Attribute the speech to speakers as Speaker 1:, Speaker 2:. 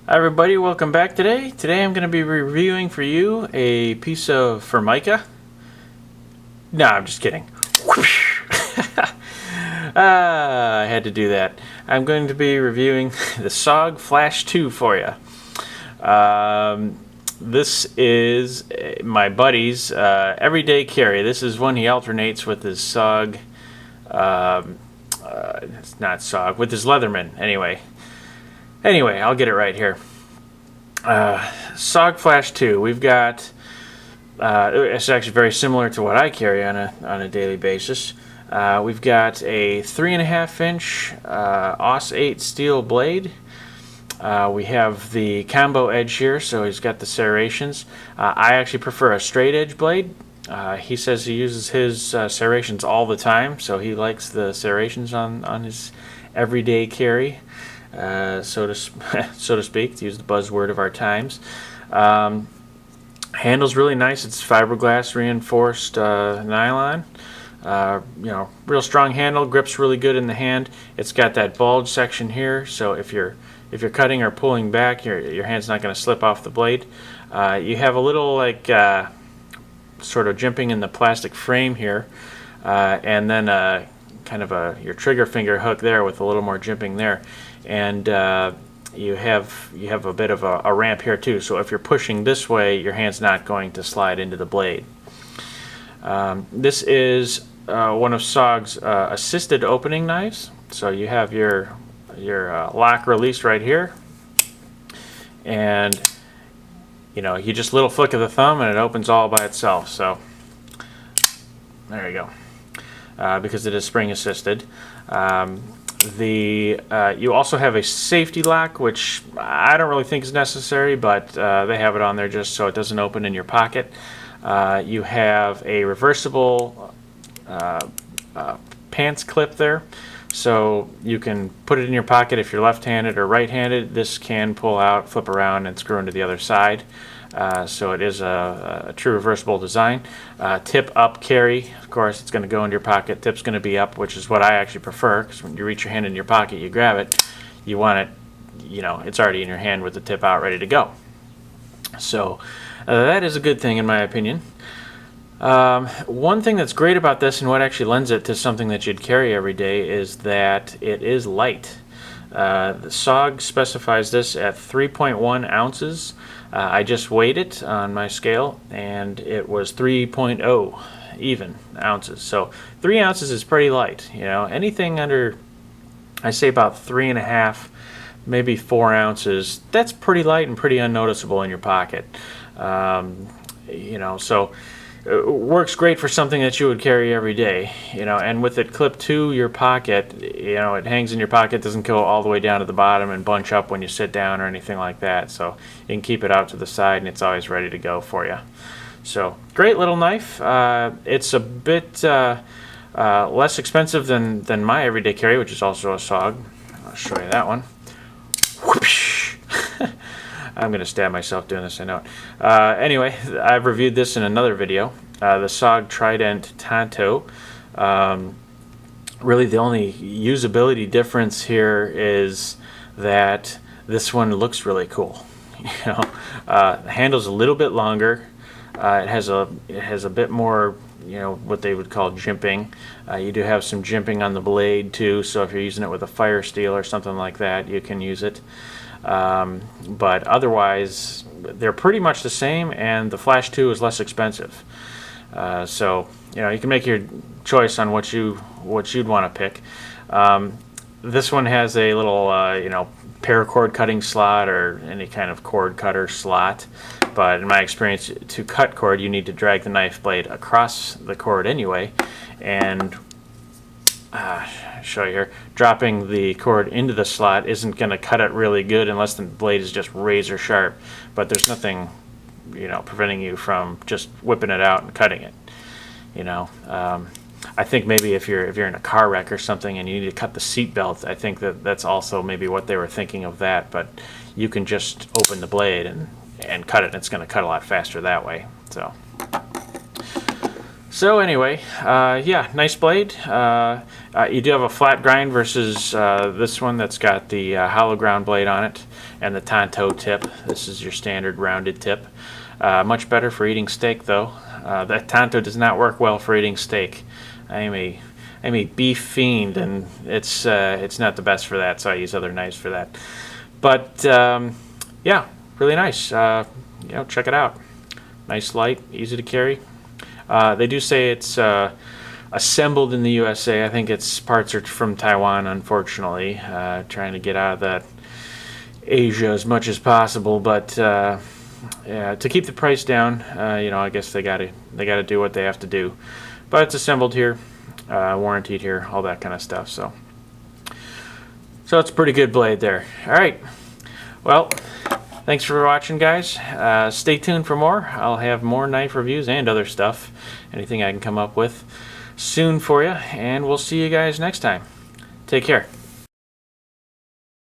Speaker 1: Hi everybody, welcome back today. Today I'm going to be reviewing for you a piece of Formica. No, I'm just kidding. I had to do that. I'm going to be reviewing the SOG Flash 2 for you. This is my buddy's everyday carry. This is one he alternates with his SOG. It's not SOG, with his Leatherman, anyway. Anyway, I'll get it right here. SOG Flash 2. We've got. It's actually very similar to what I carry on a daily basis. We've got a 3.5-inch AUS 8 steel blade. We have the combo edge here, so he's got the serrations. I actually prefer a straight edge blade. He says he uses his serrations all the time, so he likes the serrations on his everyday carry. So to speak, to use the buzzword of our times. Handle's really nice. It's fiberglass reinforced nylon. Real strong handle. Grips really good in the hand. It's got that bulge section here, so if you're cutting or pulling back, your hand's not going to slip off the blade. You have a little sort of jimping in the plastic frame here, and then kind of your trigger finger hook there with a little more jimping there. And you have a bit of a ramp here too, so if you're pushing this way, your hand's not going to slide into the blade. This is one of SOG's assisted opening knives. So you have your lock release right here, and you just little flick of the thumb and it opens all by itself. So there you go, because it is spring assisted. You also have a safety lock, which I don't really think is necessary, but they have it on there just so it doesn't open in your pocket. You have a reversible pants clip there, so you can put it in your pocket if you're left-handed or right-handed. This can pull out, flip around, and screw into the other side. So it is a true reversible design. Tip up carry, of course, it's going to go into your pocket. Tip's going to be up, which is what I actually prefer, because when you reach your hand in your pocket, you grab it, you want it, it's already in your hand with the tip out, ready to go. So that is a good thing in my opinion. One thing that's great about this, and what actually lends it to something that you'd carry every day, is that it is light. The SOG specifies this at 3.1 ounces. I just weighed it on my scale, and it was 3.0 even ounces. So 3 ounces is pretty light. Anything under, I say about 3.5, maybe 4 ounces, that's pretty light and pretty unnoticeable in your pocket. So it works great for something that you would carry every day, and with it clipped to your pocket, it hangs in your pocket, doesn't go all the way down to the bottom and bunch up when you sit down or anything like that. So you can keep it out to the side and it's always ready to go for you. So great little knife. It's a bit less expensive than my everyday carry, which is also a SOG. I'll show you that one. Whoosh. I'm going to stab myself doing this, I know it. Anyway, I've reviewed this in another video, the SOG Trident Tanto. Really the only usability difference here is that this one looks really cool. The handle's a little bit longer. It has a bit more, what they would call jimping. You do have some jimping on the blade too, so if you're using it with a fire steel or something like that, you can use it. But otherwise, they're pretty much the same, and the Flash 2 is less expensive. So you can make your choice on what you'd want to pick. This one has a little paracord cutting slot or any kind of cord cutter slot. But in my experience, to cut cord, you need to drag the knife blade across the cord anyway, and show you here, dropping the cord into the slot isn't going to cut it really good unless the blade is just razor sharp, but there's nothing preventing you from just whipping it out and cutting it. I think maybe if you're in a car wreck or something and you need to cut the seat belt, I think that's also maybe what they were thinking of that, but you can just open the blade and cut it, and it's going to cut a lot faster that way. So anyway, yeah, nice blade. You do have a flat grind versus this one that's got the hollow ground blade on it, and the Tanto tip. This is your standard rounded tip. Much better for eating steak though. That Tanto does not work well for eating steak. I'm a beef fiend, and it's not the best for that, so I use other knives for that. But yeah, really nice. Check it out. Nice, light, easy to carry. They do say it's assembled in the USA. I think its parts are from Taiwan, unfortunately. Trying to get out of that Asia as much as possible, but yeah, to keep the price down, I guess they gotta do what they have to do. But it's assembled here, warranted here, all that kind of stuff. So it's a pretty good blade there. All right. Well, thanks for watching, guys. Stay tuned for more. I'll have more knife reviews and other stuff, anything I can come up with soon for you, and we'll see you guys next time. Take care.